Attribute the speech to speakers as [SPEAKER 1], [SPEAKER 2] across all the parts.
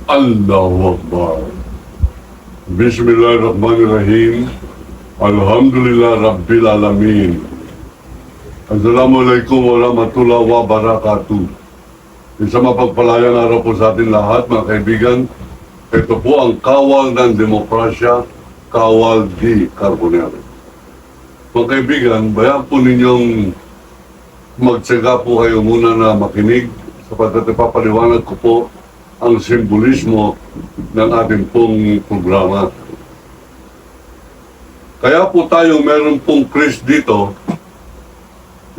[SPEAKER 1] Allahu Akbar. Bismillahirrahmanirrahim. Alhamdulillah Rabbil Alamin. Assalamualaikum warahmatullahi wabarakatuh. Isang mapagpalayang araw po sa atin lahat, mga kaibigan. Ito po ang kawal ng demokrasya, Kawal D. Carbonero. Mga kaibigan, bayan po ninyong magtsaga po kayo muna na makinig sapagkat ipapaliwanag ko po ang simbolismo ng ating pong programa. Kaya po tayo meron pong Chris dito.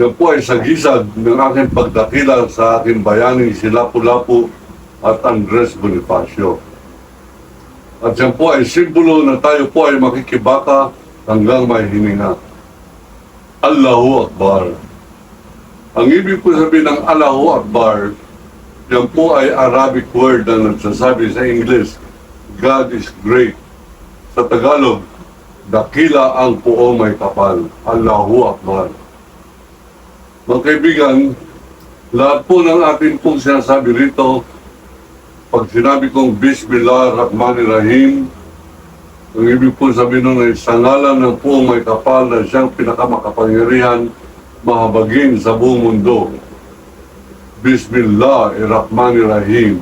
[SPEAKER 1] Yan po ay sagisag ng aking pagdakila sa aking bayani si Lapu-Lapu at Andres Bonifacio. At yan po ay simbolo na tayo po ay makikibaka hanggang may hininga. Allahu Akbar. Ang ibig po sabihin ng Allahu Akbar, yan po ay Arabic word na nagsasabi sa English, God is great. Sa Tagalog, dakila ang puong may kapal. Allahu Akbar. Mga kaibigan, lahat po ng ating pong sinasabi rito, pag sinabi kong Bismillahirrahmanirrahim, ang ibig po sabihin nun ay sa ngalan ng puong may kapal na siyang pinakamakapangyarihan, mahabagin sa buong mundo. Bismillahirrahmanirrahim.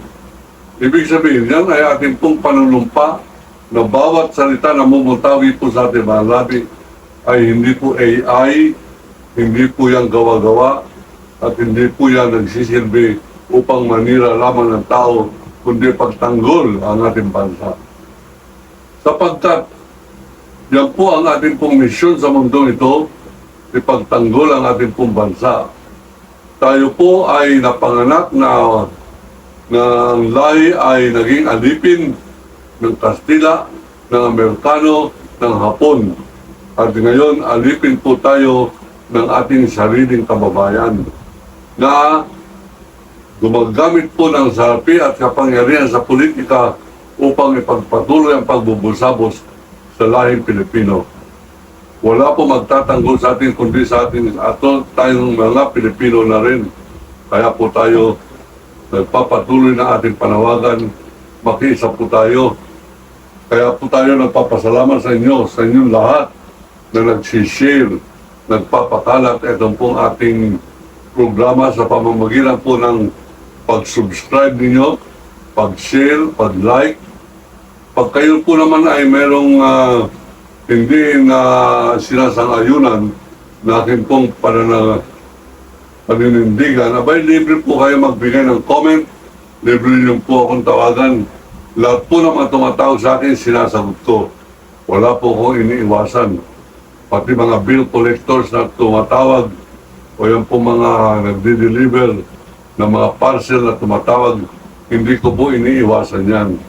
[SPEAKER 1] Ibig sabihin, yan ay ating pong panunumpa na bawat salita na mumuntawi po sa ating mga labi ay hindi po AI, hindi po yan gawa-gawa, at hindi po yan nagsisilbi upang manira lamang ng tao, kundi pagtanggol ang ating bansa. Sapagkat yan po ang ating pong misyon sa mundo ito, ipagtanggol ang ating pong bansa. Tayo po ay napanganak na ang lahi ay naging alipin ng Kastila, ng Amerikano, ng Hapon. At ngayon, alipin po tayo ng ating sariling kababayan na gumagamit po ng salapi at kapangyarihan sa politika upang ipagpatuloy ang pagbubulsabos sa lahing Pilipino. Wala po magtatanggol sa atin kundi sa atin ato tayong mga Pilipino na rin. Kaya po tayo nagpapatuloy na ating panawagan, makiisa po tayo. Kaya po tayo nagpapasalamat sa inyong lahat na nagsishare, nagpapakalat itong pong ating programa sa pamamagitan po ng pag-subscribe ninyo, pag-share, pag-like. Pag kayo po naman ay merong hindi na sinasang-ayunan na akin pong paninindigan, abay libre po kayo magbigay ng comment, libre niyo po akong tawagan. Lahat po naman tumatawag sa akin, sinasagot ko. Wala po akong iniiwasan. Pati mga bill collectors na tumatawag, o yan po mga nagdi-deliver ng mga parcel na tumatawag, hindi ko po iniiwasan yan.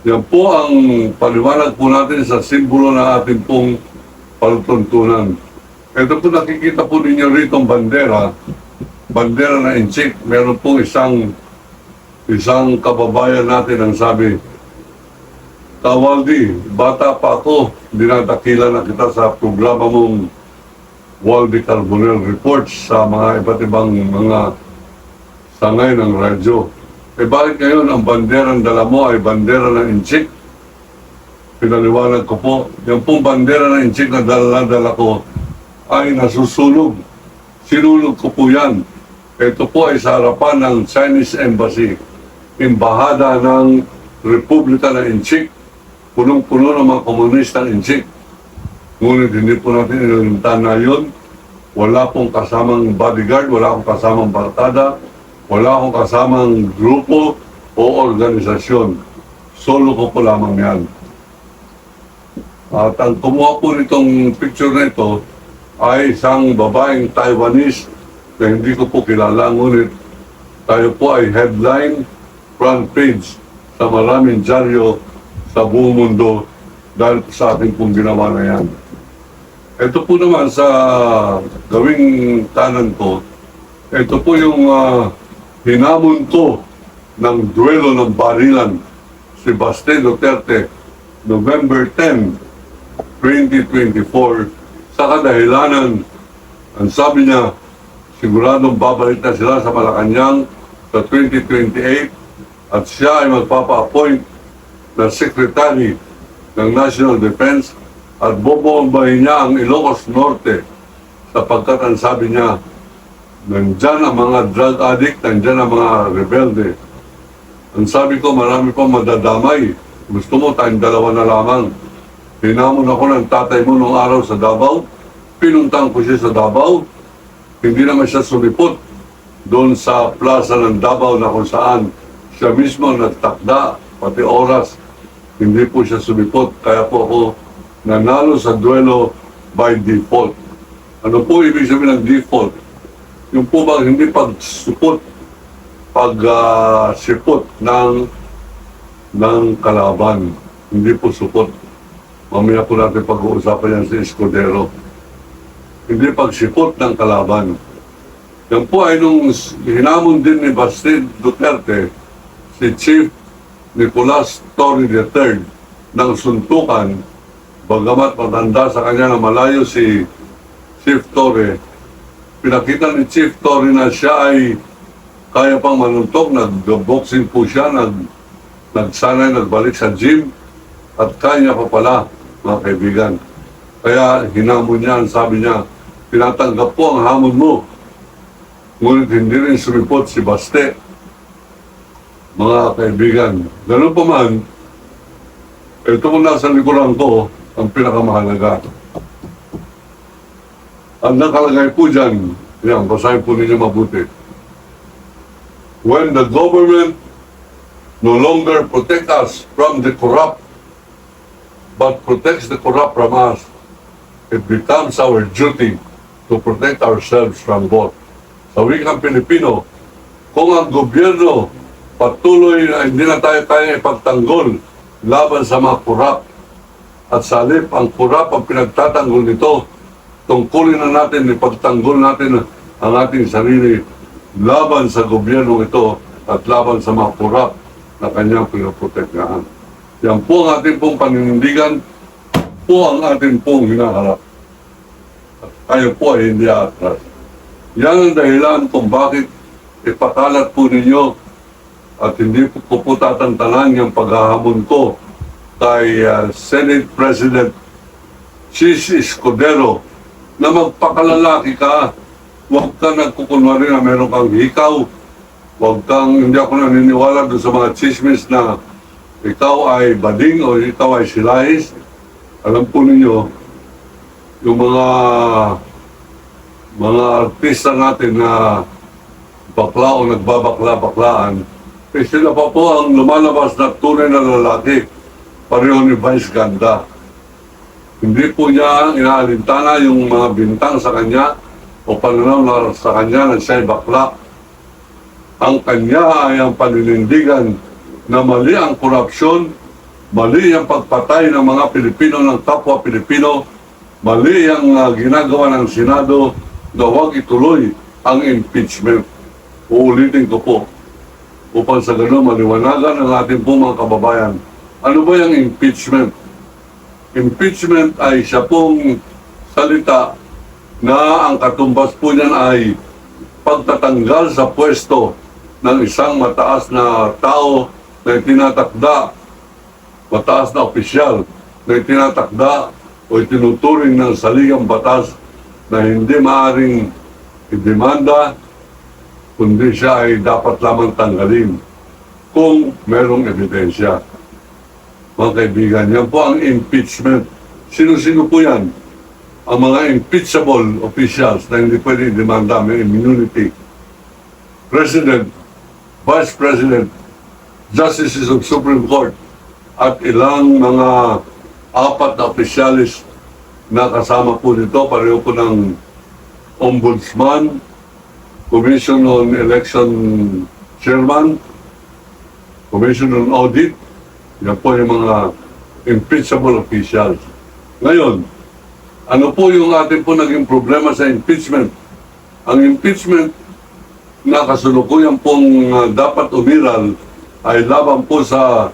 [SPEAKER 1] Yan po ang paliwanag po natin sa simbolo ng ating pong pagtuntunan. Ito po nakikita po ninyo rito ang bandera na inchik. Meron pong isang kababayan natin ang sabi, Kawaldi, bata pa ako, dinadakila na kita sa programa mong Waldi Carbonell Reports sa mga iba't ibang mga sangay ng radyo. Bakit ngayon ang banderang dala mo ay bandera ng inchik? Pinaliwanag ko po, yung pong bandera ng inchik na dala ko ay nasusunog. Sinulog ko po yan. Ito po ay sa harapan ng Chinese Embassy, Embahada ng Republika ng Inchik. Punong-puno ng mga komunistang Inchik. Ngunit hindi po natin inilimtan na yun. Wala pong kasamang bodyguard, wala akong kasamang barkada, wala akong kasamang grupo o organisasyon. Solo ko po lamang yan. At ang kumuha po nitong picture na ito ay isang babaeng Taiwanese na hindi ko po kilala. Ngunit tayo po ay headline, front page sa maraming dyaryo sa buong mundo dahil sa ating pong ginawa na yan. Ito po naman sa gawing kanan ko, ito po yung hinamon ko ng duelo ng barilan si Baste Duterte November 10, 2024 sa kadahilanan, ang sabi niya, siguradong babalik na sila sa Malacanang sa 2028 at siya ay magpapa-appoint na Secretary ng National Defense at bobombahin niya ang Ilocos Norte sapagkat ang sabi niya, nandyan ang mga drug addict, nandyan ang mga rebelde. Ang sabi ko, marami pang madadamay. Gusto mo, tayong dalawa na lamang. Hinamon ako ng tatay mo nung araw sa Davao. Pinuntang ko siya sa Davao. Hindi naman siya sumipot doon sa plaza ng Davao na kung saan siya mismo nagtakda, pati oras. Hindi po siya sumipot. Kaya po ako nanalo sa duelo by default. Ano po ibig sabihin ng default? Yung po bang hindi pagsupot, pagsipot ng kalaban. Hindi po supot. Mamaya po natin pag-uusapan yan sa Escudero. Hindi pagsipot ng kalaban. Yan po ay nung hinamon din ni Bastid Duterte, si Chief Nicolas Torre III ng suntukan, bagamat matanda sa kanya na malayo si Chief Torre, pinakita ni Chief Torre na siya ay kaya pang manuntok, nag-boxing po siya, nagsanay, nagbalik sa gym, at kanya pa pala, mga kaibigan. Kaya hinamon niya, sabi niya, tinatanggap po ang hamon mo. Ngunit hindi rin sumipot si Baste. Mga kaibigan, ganun pa man, ito kung nasa likuran ko, ang pinakamahalaga. Ang nakalagay po dyan, yan, basahin po ninyo mabuti. When the government no longer protects us from the corrupt, but protects the corrupt from us, it becomes our duty to protect ourselves from both. Sa wikang Pilipino, kung ang gobyerno patuloy na hindi na tayo kaya ipagtanggol laban sa mga korap, at sa halip ang korap ang pinagtatanggol nito, tungkulin na natin, ipagtanggol natin ang ating sarili laban sa gobyerno ito at laban sa mga korap na kanyang pinoprotektahan. Yan po ang ating pong paninindigan, po ang ating pong hinaharap. At tayo po ay hindi atras. Yan ang dahilan kung bakit ipakalat po ninyo at hindi ko po tatantanan yung paghahamon ko kay Senate President Chis Escudero na magpakalalaki ka, huwag ka nagkukunwari na meron kang hikaw, huwag kang, hindi ako naniniwala doon sa mga chismis na ikaw ay bading o ikaw ay silahis. Alam po ninyo, yung mga artista natin na bakla o nagbabakla-baklaan, eh sila pa po ang lumalabas na tunay na lalaki, pareho ni Vice Ganda. Hindi po niya inaalintana yung mga bintang sa kanya o pananaw na sa kanya na siya'y bakla. Ang kanya ay ang paninindigan na mali ang korupsyon, mali ang pagpatay ng mga Pilipino ng kapwa Pilipino, mali ang ginagawa ng Senado na huwag ituloy ang impeachment. Uulitin ko po upang sa gano'n maliwanagan ang ating po mga kababayan. Ano ba yung impeachment? Impeachment ay siya pong salita na ang katumbas po niyan ay pagtatanggal sa pwesto ng isang mataas na tao na itinatakda, mataas na opisyal na itinatakda o itinuturing ng saligang batas na hindi maaaring idemanda, kundi siya ay dapat lamang tanggalin kung merong ebidensya. Mga kaibigan, yan po ang impeachment. Sino-sino po yan? Ang mga impeachable officials na hindi pwede demanda, may immunity. President, Vice President, Justices of Supreme Court, at ilang mga apat na opisyalis na kasama po dito, pareho po ng Ombudsman, Commission on Election Chairman, Commission on Audit. Yan po yung mga impeachable officials. Ngayon, ano po yung ating po naging problema sa impeachment? Ang impeachment na kasalukuyan pong dapat umiral ay laban po sa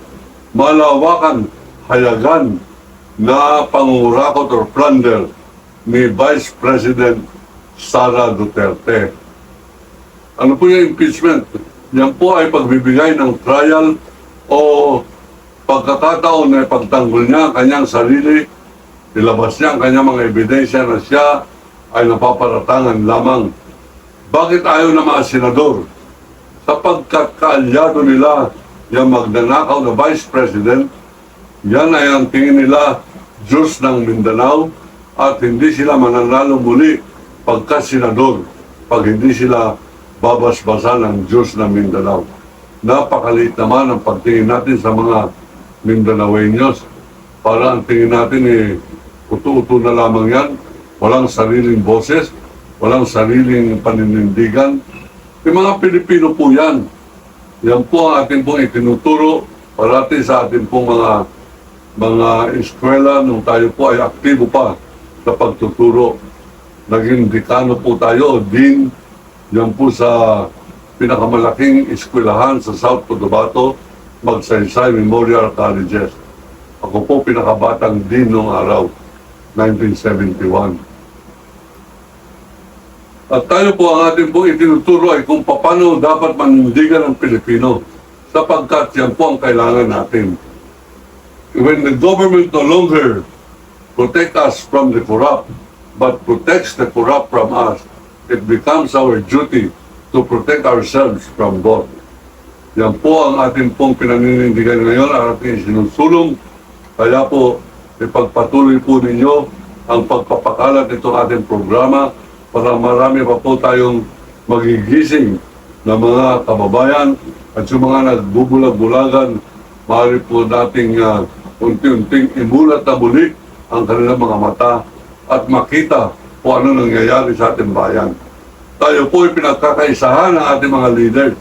[SPEAKER 1] malawakan, hayagan na pangurakot or plunder ni Vice President Sara Duterte. Ano po yung impeachment? Yan po ay pagbibigay ng trial o pagkakataon na ipagtanggol niya ang kanyang sarili, ilabas niya ang kanyang mga ebidensya na siya ay napaparatangan lamang. Bakit ayaw ng mga senador? Sapagkat kaalyado nila yung magnanakaw na Vice President, yan ay ang tingin nila Diyos ng Mindanao at hindi sila mananalo muli pagka senador pag hindi sila babasbasan ng Diyos ng Mindanao. Napakaliit naman ang pagtingin natin sa mga Mindanaoeños. Para ang tingin natin uto-uto na lamang yan, walang sariling boses, walang sariling paninindigan. Yung mga Pilipino po yan. Yan po ang atin pong itinuturo parati sa atin pong mga eskwela nung tayo po ay aktibo pa sa pagtuturo. Naging dekano po tayo, dean, yan po sa pinakamalaking eskwelahan sa South Cotabato, Magsaysay Memorial Colleges. Ako po pinakabatang dean noong araw, 1971. At tayo po ang ating po itinuturo ay kung paano dapat manindigan ng Pilipino sapagkat yan po ang kailangan natin. When the government no longer protect us from the corrupt, but protects the corrupt from us, it becomes our duty to protect ourselves from both. Yan po ang ating pong pinaninindigan ngayon, ang ating sinusulong. Kaya po, ipagpatuloy po ninyo ang pagpapakalat nitong ating programa para marami pa po tayong magigising na mga kababayan at yung mga nagbubulag-bulagan, maaari po nating unti-unting imulat na muli ang kanilang mga mata at makita kung ano nangyayari sa ating bayan. Tayo po ay pinagkakaisahan ng ating mga leaders.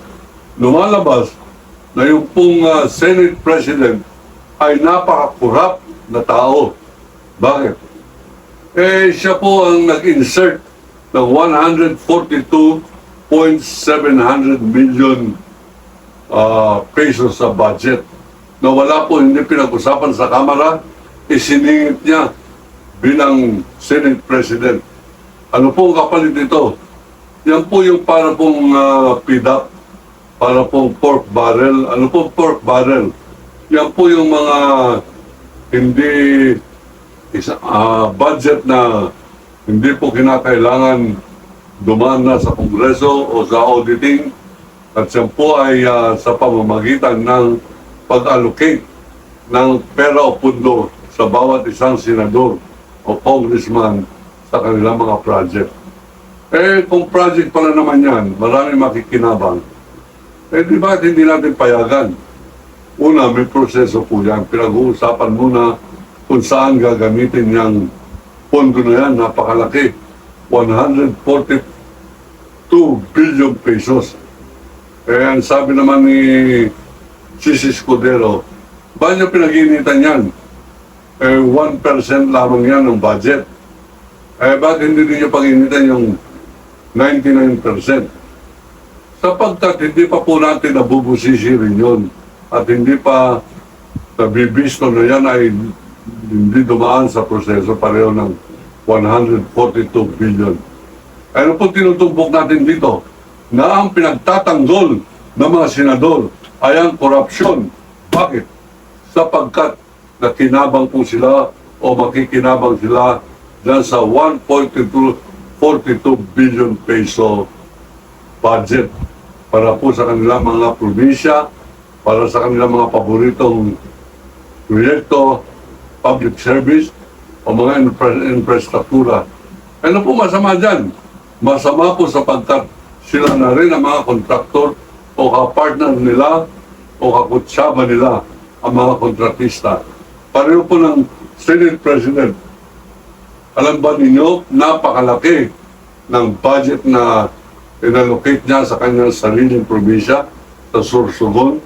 [SPEAKER 1] Lumalabas na yung pong Senate President ay napaka-corrupt na tao. Bakit? Siya po ang nag-insert ng 142.700 million pesos sa budget na wala po, hindi pinag-usapan sa Kamara, isiningit niya bilang Senate President. Ano po ang kapalit nito? Yan po yung para pong PDAP, para pong pork barrel. Ano po pork barrel? Yan po yung mga hindi budget na hindi po kinakailangan dumaan na sa Kongreso o sa auditing. At yan po ay sa pamamagitan ng pag-allocate ng pera o pundo sa bawat isang senador o congressman sa kanilang mga project. Kung project pala naman yan, marami makikinabang. Di ba hindi natin payagan? Una, may proseso po yan. Pinag-uusapan muna kung saan gagamitin yung pondo na yan, napakalaki. 142 billion pesos. Ang sabi naman ni Chis Escudero, ba niya pinag-iinitan yan? 1% lamang yan ng budget. Bakit hindi niyo pag-iinitan yung 99%? Sapagkat hindi pa po natin nabubusisi rin yun at hindi pa nabibisto na yan ay hindi dumaan sa proseso pareho ng 142 billion. Ano po tinutumbok natin dito? Na ang pinagtatanggol ng mga senador ay ang korupsyon. Bakit? Sapagkat nakinabang po sila o makikinabang sila dyan sa 1.42 billion peso budget para po sa kanilang mga probinsya, para sa kanilang mga paboritong proyekto, public service, o mga infrastruktura. Ano po masama dyan? Masama po sapagkat sila na rin ang mga kontraktor o kapartner nila o kakutsaba nila ang mga kontratista. Pareho po ng Senate President. Alam ba ninyo, napakalaki ng budget na inallocate niya sa kanyang sariling probinsya, sa Sorsogon.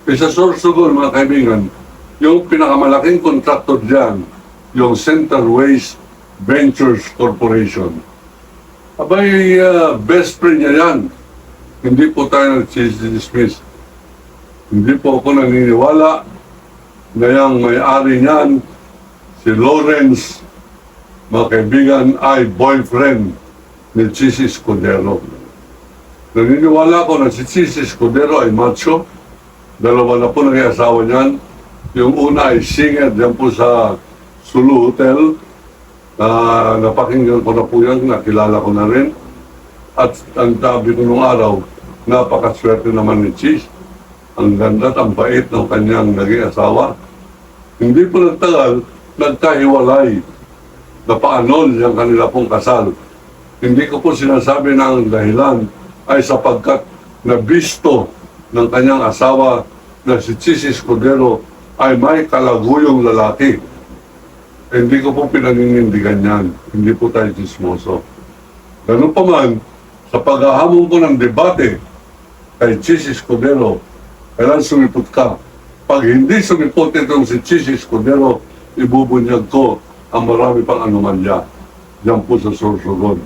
[SPEAKER 1] Sa Sorsogon, mga kaibigan, yung pinakamalaking kontraktor dyan, yung Centerways Ventures Corporation. Abay, best friend niya yan. Hindi po tayo nag-dismiss. Hindi po ako naniniwala na yung may-ari niyan, si Lawrence, mga kaibigan, ay boyfriend ni Chis Escudero. Naniniwala ko na si Chis Escudero ay macho. Dalawa na po naging asawa niyan. Yung una ay singer dyan po sa Sulu Hotel. Napakinggan ko na po yan, nakilala ko na rin. At ang sabi ko nung araw, napakaswerte naman ni Chis. Ang ganda at ang bait ng kanyang naging asawa. Hindi po nagtagal, nagkahiwalay. Napaanon yung kanila pong kasal. Hindi ko po sinasabi na ang dahilan ay sapagkat nabisto ng kanyang asawa na si Chis Escudero ay may kalaguyong lalaki. Hindi ko po pinaninindigan yan. Hindi po tayo chismoso. Ganun pa man, sa paghahamon ko ng debate kay Chis Escudero, kailan sumipot ka? Pag hindi sumipot itong si Chis Escudero, ibubunyag ko ang marami pang anomalya diyan po sa Sorsogon.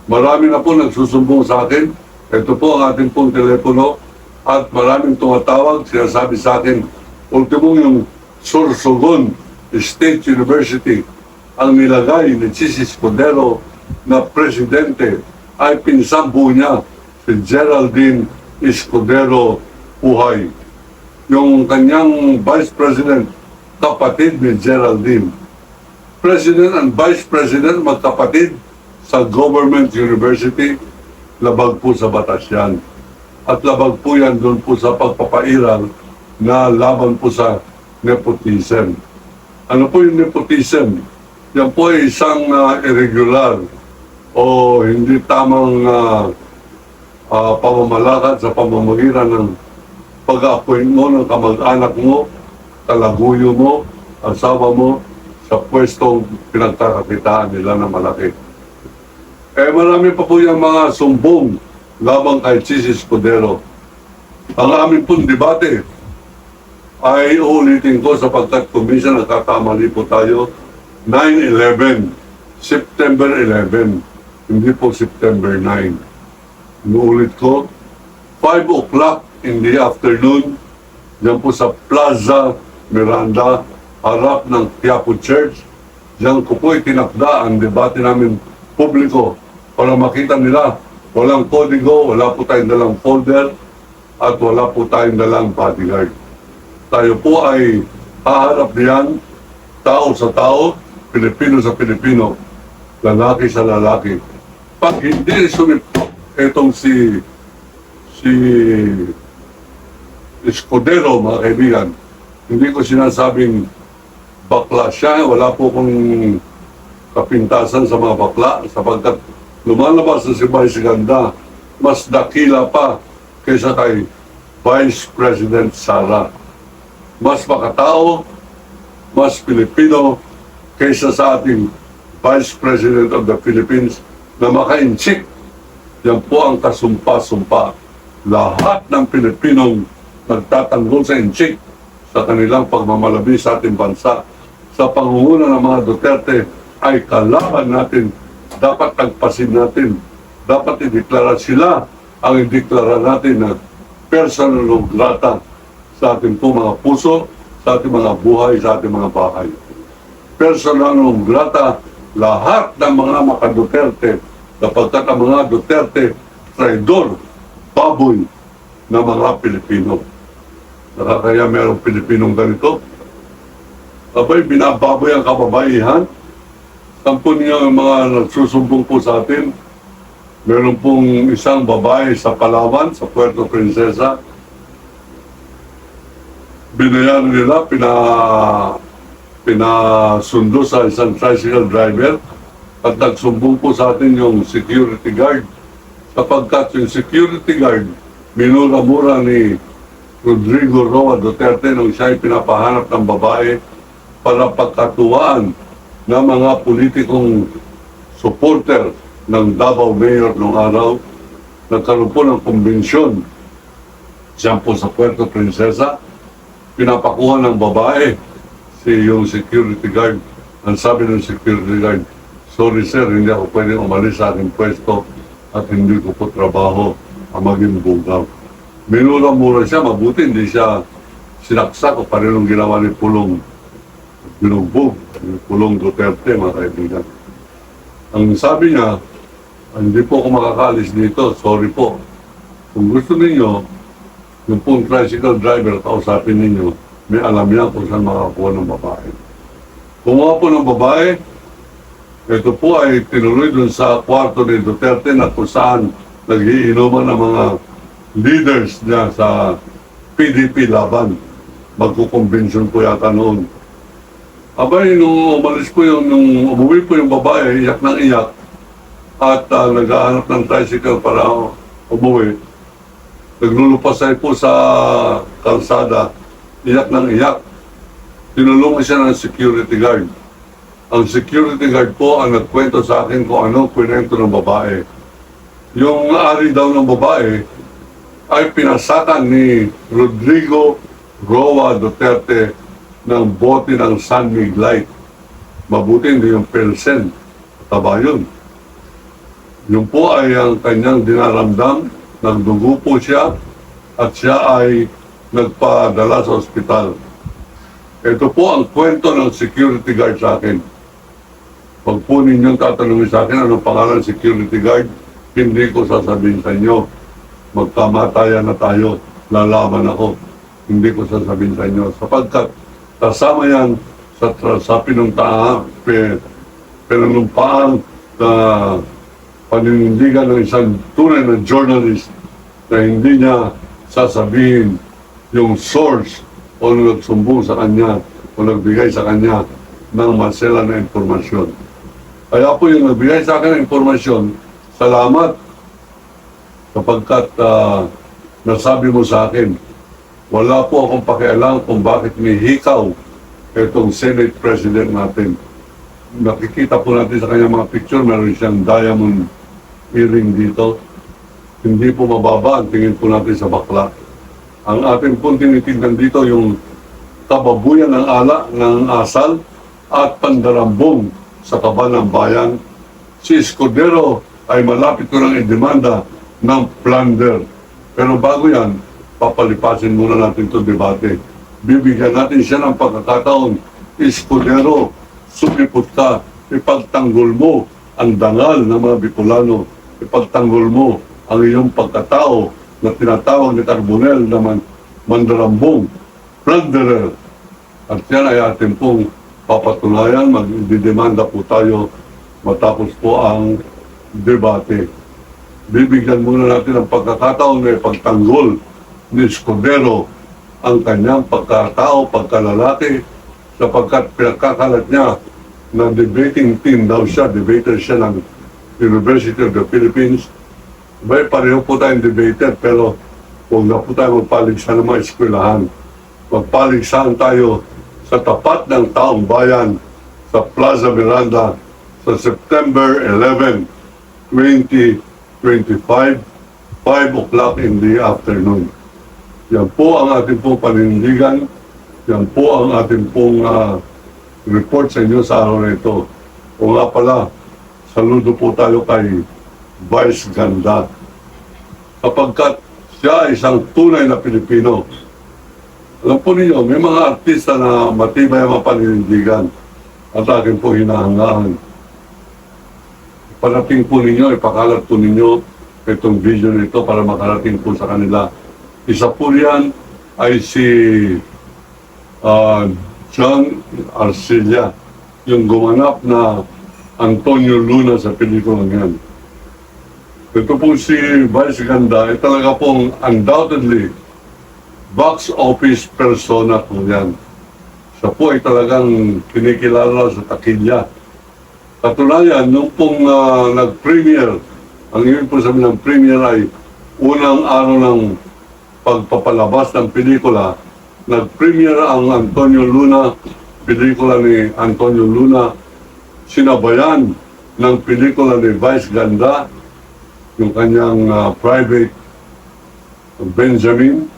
[SPEAKER 1] Marami na po nagsusumbong sa akin. Ito po ang ating pong telepono at maraming tumatawag, sinasabi sa akin, ultimo yung Sorsogon State University ang nilagay ni Chis Escudero na presidente ay pinsambu niya si Geraldine Escudero Puhay. Yung kanyang vice president, kapatid ni Geraldine. President and vice president magkapatid sa government university, labag po sa batas yan. At labag po yan doon po sa pagpapairal na laban po sa nepotism. Ano po yung nepotism? Yan po ay isang irregular o hindi tamang pamamalakad sa pamamagitan ng pag-appoint mo ng kamag-anak mo, kalaguyo mo, asawa mo, sa pwestong pinagkakakitaan nila na malaki. Marami pa po yung mga sumbong labang kay Chis Escudero. Ang amin pong debate ay uulitin ko sapagkat kumisa nagkakamali po tayo. 9/11, September 11, hindi po September 9. Inuulit ko, 5 o'clock in the afternoon, dyan po sa Plaza Miranda, harap ng Quiapo Church. Diyan ko po itinakda ang debate namin publiko para makita nila walang kodigo, wala po tayong dalang folder at wala po tayong dalang bodyguard. Tayo po ay haharap diyan, tao sa tao, Pilipino sa Pilipino, lalaki sa lalaki. Pag hindi sumipot itong si Escudero, mga kaibigan, hindi ko sinasabing bakla siya, wala po kong kapintasan sa mga bakla sapagkat lumalabas na si Vice Ganda, mas dakila pa kaysa kay Vice President Sara. Mas makatao, mas Pilipino kaysa sa ating Vice President of the Philippines na maka-inchik. Yan po ang kasumpa-sumpa. Lahat ng Pilipinong nagtatanggol sa inchik sa kanilang pagmamalabi sa ating bansa sa pangunguna ng mga Duterte ay kalaban natin, dapat tagpasin natin, dapat ideklara sila ang ideklara natin na personal non grata sa ating po mga puso, sa ating mga buhay, sa ating mga bahay. Personal non grata lahat ng mga maka-Duterte sapagkat ang mga Duterte traidor, baboy na mga Pilipino. Nakakaya mayroong Pilipinong ganito. Abay, binababoy ang kababaihan. Tampo niyo ang mga nagsusumbong po sa atin. Meron pong isang babae sa Palawan, sa Puerto Princesa. Binayaran nila, pinasundo sa isang tricycle driver at nagsumbong po sa atin yung security guard. Sapagkat yung security guard, minura-mura ni Rodrigo Roa Duterte nung siya ay pinapahanap ng babae para pagkatuwaan ng mga politikong supporter ng Davao Mayor noong araw. Nagkaroon po ng kumbensyon diyan po sa Puerto Princesa. Pinapakuha ng babae yung security guard. Ang sabi ng security guard, sorry sir, hindi ako pwedeng umalis sa aking pwesto at hindi ko po trabaho ang maging bugaw. Minura-mura siya, mabuti hindi siya sinaksak o parinong ginawa ni Pulong binugbog, Pulong Duterte, mga kaibigan. Ang sabi niya, hindi po ako makakalis dito, sorry po. Kung gusto ninyo, yung pong tricycle driver, kausapin ninyo, may alam yan kung saan makakuha ng babae. Kumuha po ng babae, ito po ay tinuloy dun sa kwarto ni Duterte na kung saan nagiinuman ng mga leaders niya sa PDP laban. Magkukonbensyon po yata noon. Abay, nung umalis po nung umuwi po yung babae, iyak ng iyak, at naghahanap ng tricycle para umuwi. Naglulupasay po sa kalsada, iyak ng iyak. Tinulungan siya ng security guard. Ang security guard po ang nagkwento sa akin kung anong kwento ng babae. Yung ari daw ng babae ay pinasakan ni Rodrigo Roa Duterte ng bote ng Sunmig Light. Mabuti hindi yung Pelsen. Taba yun. Yun po ay ang kanyang dinaramdam. Nagdugo po siya at siya ay nagpadala sa ospital. Ito po ang kwento ng security guard sa akin. Pag po ninyong tatanungin sa akin anong pangalan security guard, hindi ko sasabihin sa inyo. Magkamatayan na tayo, lalaban ako. Hindi ko sasabihin sa inyo. Sapagkat kasama yan sa pinuntahan, pinanumpaang paninindigan ng isang tunay na journalist na hindi niya sasabihin yung source o nagsumbong sa kanya o nagbigay sa kanya ng masela na informasyon. Kaya po yung nagbigay sa akin ng informasyon, salamat kapagkat nasabi mo sa akin, wala po akong pakialam kung bakit may hikaw itong Senate President natin. Nakikita po natin sa kanya mga picture, meron siyang diamond earring dito. Hindi po mababa ang tingin po natin sa bakla. Ang ating pong tinitignan dito yung kababuyan ng ala, ng asal at pandarambong sa kaba ng bayan. Si Escudero ay malapit ko ng idemanda ng plunder. Pero bago yan, papalipasin muna natin itong debate. Bibigyan natin siya ng pagkakataon. Escudero, sumipot ka, ipagtanggol mo ang dangal ng mga Bicolano. Ipagtanggol mo ang iyong pagkatao na tinatawag ni Carbonell na mandarambong, plunderer. At yan ay atin pong papatunayan, magdidemanda po tayo matapos po ang debate. Bibigyan muna natin ang pagkakataon na ipagtanggol ni Escudero ang kanyang pagkatao, pagkalalaki, sapagkat pinagkakalat niya na debating team daw siya, debater siya ng University of the Philippines. May pareho po tayong debater, pero huwag na po tayo magpaligsahan ng mga eskwelahan. Magpaligsahan tayo sa tapat ng taong bayan sa Plaza Miranda sa September 11, 2025, 5 o'clock in the afternoon. Yan po ang ating pong paninindigan. Yan po ang ating pong report sa inyo sa araw na ito. O nga pala, saludo po tayo kay Vice Ganda. Kapagkat siya ay isang tunay na Pilipino. Alam po ninyo, may mga artista na matibay ang mga paninindigan at akin po hinahangaan. Parating po ninyo, ipakalat po ninyo itong video nito para makarating po sa kanila. Isa po yan ay si John Arcilla, yung gumanap na Antonio Luna sa pelikulang yan. Ito po si Vice Ganda ay talaga pong undoubtedly box office persona po yan. Siya po ay talagang kinikilala sa takilya. Katunayan, nung pong nag-premiere, ang ibig po sabihin ng premiere ay unang araw ng pagpapalabas ng pelikula, nag-premiere ang Antonio Luna, pelikula ni Antonio Luna, sinabayan ng pelikula ni Vice Ganda, yung kanyang private Benjamin.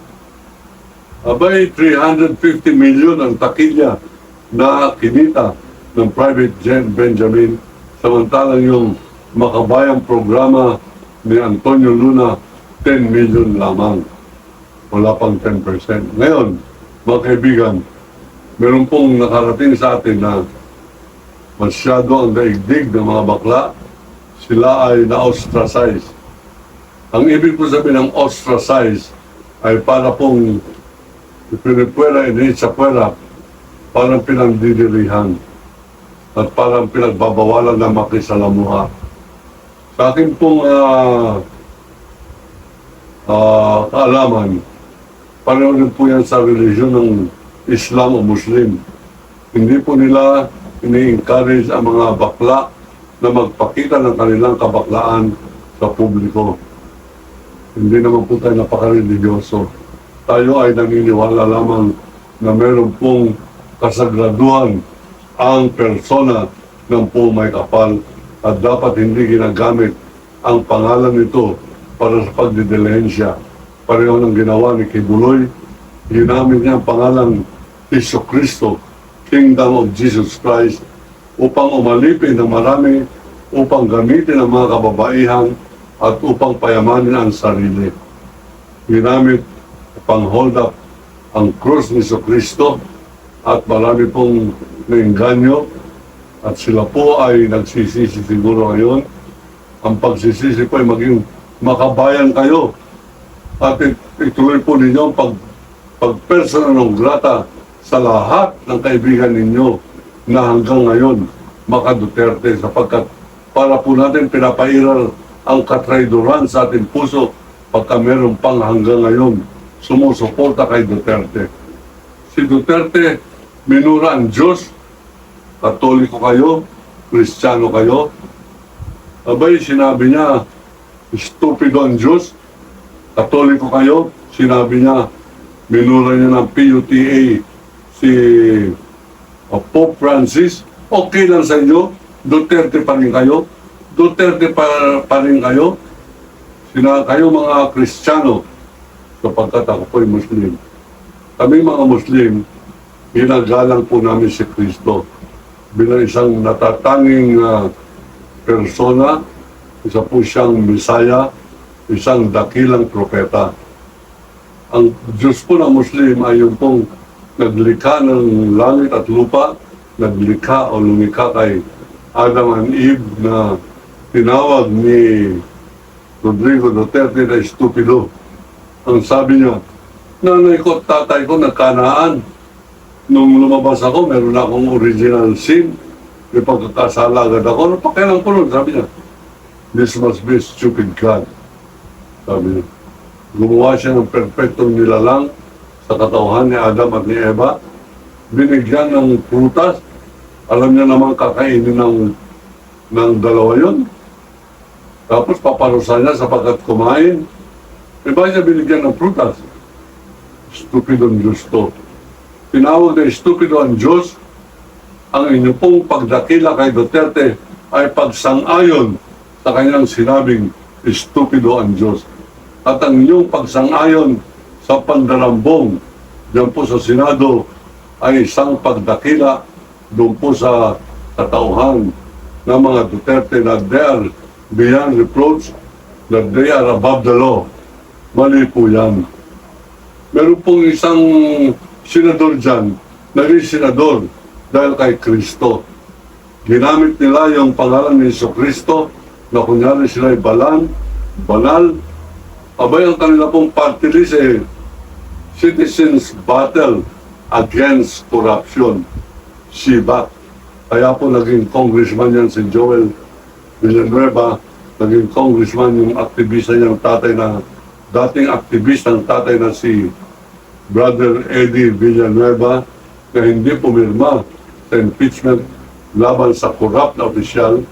[SPEAKER 1] Abay, 350 million ang takilya na kinita ng private jet Benjamin, samantalang yung makabayang programa ni Antonio Luna, 10 million lamang. Wala pang 10%. Ngayon, mga kaibigan, meron pong nakarating sa atin na masyado ang daigdig ng mga bakla. Sila ay na-ostracize. Ang ibig po sabihin ng ostracize ay para pong pinipuera sa puera, parang pinagdidirihan at parang pinagbabawalan na makisalamuha. Sa akin pong kaalaman, pareho rin po yan sa religion ng Islam o Muslim. Hindi po nila ini-encourage ang mga bakla na magpakita ng kanilang kabaklaan sa publiko. Hindi naman po tayo napaka-religyoso. Tayo ay naniniwala lamang na meron pong kasagraduhan ang persona ng po may kapal at dapat hindi ginagamit ang pangalan nito para sa pagdidelehensya. Pareho ng ginawa ni Kibuloy, ginamit niya ang pangalan Iso Kristo, Kingdom of Jesus Christ, upang umalipin ng marami, upang gamitin ang mga kababaihan at upang payamanin ang sarili. Ginamit upang hold up ang krus ni Iso Kristo at marami pong nainganyo at sila po ay nagsisisi siguro ngayon. Ang pagsisisi po ay maging makabayan kayo at ituloy po ninyo ang pag-persona non grata sa lahat ng kaibigan ninyo na hanggang ngayon maka-Duterte, sapagkat para po natin pinapairal ang katraidoran sa ating puso pagka meron pang hanggang ngayon sumusuporta kay Duterte. Si Duterte, minura ang Diyos, Katoliko kayo, Kristiyano kayo. Abay, sinabi niya, stupido ang Diyos, Katoliko kayo. Sinabi niya, minura niya ng PUTA si Pope Francis. Okay lang sa inyo, Duterte pa rin kayo. Duterte pa rin kayo. Kayo mga Kristiyano, sapagkat ako po'y Muslim. Kami mga Muslim, ginagalang po namin si Kristo bilang isang natatanging persona, isa po siyang Misaya, isang dakilang propeta. Ang Diyos po ng Muslim ay yung pong naglikha ng langit at lupa, naglikha o lumikha kay Adam and Eve na tinawag ni Rodrigo Duterte na estupido. Ang sabi niya, nanay ko at tatay ko nagkanaan. Nung lumabas ako, meron akong original SIM. May pagkakasala agad ako. Napakilang ko nun, sabi niya. This must be a stupid God. Sabi niya. Gumawa siya ng perfectong nilalang sa katauhan ni Adam at ni Eva. Binigyan ng prutas. Alam niya naman kakainin ng dalawa yun. Tapos paparusa niya sapagkat kumain. Iba niya binigyan ng prutas. Stupidong Diyos to. Tinawag na stupido ang Diyos. Ang inyong pong pagdakila kay Duterte ay pagsang-ayon sa kanyang sinabing stupido ang Diyos. At ang inyong pagsang-ayon sa pandarambong diyan po sa Senado ay isang pagdakila doon po sa katauhan ng mga Duterte na they are beyond reproach, that they are above the law. Mali po yan. Meron pong isang senador dyan, naging senador dahil kay Kristo. Ginamit nila yung pangalan ni Iso Kristo na kunyari sila ay banal. Abay ang kanila pong party list Citizens Battle Against Corruption, CBAC. Kaya po naging congressman yan si Joel Villanueva, naging congressman yung aktivista niyang tatay na, dating aktivista ng tatay na si Brother Eddie Villanueva, na hindi pumirma sa impeachment laban sa corrupt na opisyal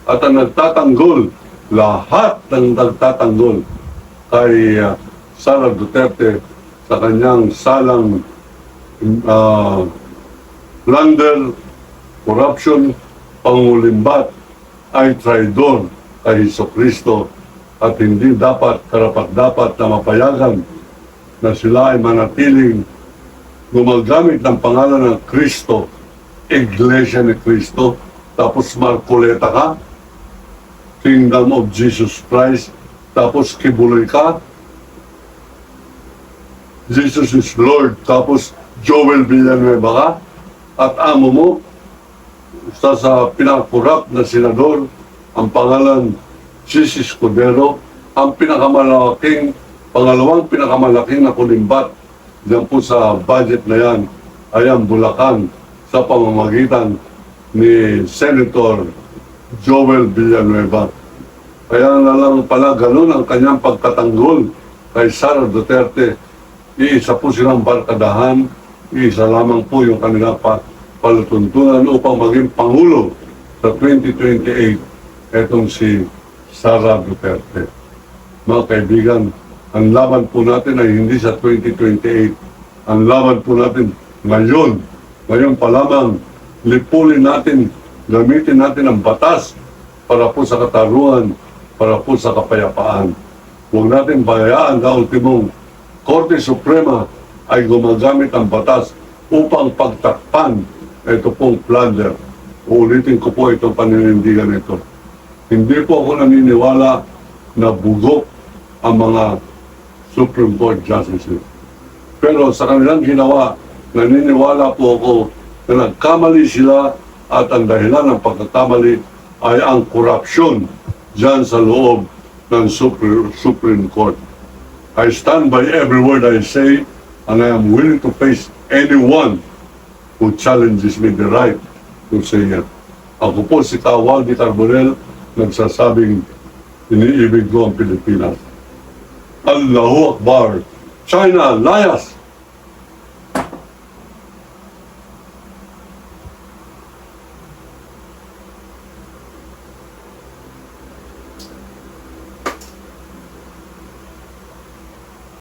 [SPEAKER 1] at ang nagtatanggol, lahat ng nagtatanggol kay Sara Duterte sa kanyang salang plunder, corruption, pangulimbat ay traidor kay Hesus Kristo at hindi dapat, karapat-dapat na mapayagan na sila ay manatiling gumagamit ng pangalan ng Kristo, Iglesia ni Kristo, tapos Marcoleta ka, Kingdom of Jesus Christ, tapos Kibuloy ka, Jesus is Lord, tapos Joel Villanueva ka, at amo mo, isa sa pinakakurap na senador, ang pangalan Jesus Cordero, ang pangalawang pinakamalaking na kulimbat diyan po sa budget na yan ay ang Bulacan sa pamamagitan ni Senator Joel Villanueva. Kaya na lang pala ganun ang kanyang pagtatanggol kay Sara Duterte. Iisa po silang barkadahan, iisa lamang po yung kanilang palutuntunan upang maging Pangulo sa 2028, etong si Sara Duterte. Mga kaibigan, ang laban po natin ay hindi sa 2028. Ang laban po natin ngayon. Ngayon pa lamang, lipulin natin, gamitin natin ang batas para po sa katarungan, para po sa kapayapaan. Huwag natin bayaan na ultimong Korte Suprema ay gumagamit ang batas upang pagtakpan ito pong plunder. Uulitin ko po itong paninindigan ito. Hindi po ako naniniwala na bugok ang mga Supreme Court Justices. Pero sa kanilang ginawa, naniniwala po ako na nagkamali sila at ang dahilan ng pagkakamali ay ang korupsyon dyan sa loob ng Supreme Court. I stand by every word I say and I am willing to face anyone who challenges me the right to say it. Ako po si Waldy Carbonell, nagsasabing iniibig ko ang Pilipinas. Allahu Akbar! China, layas!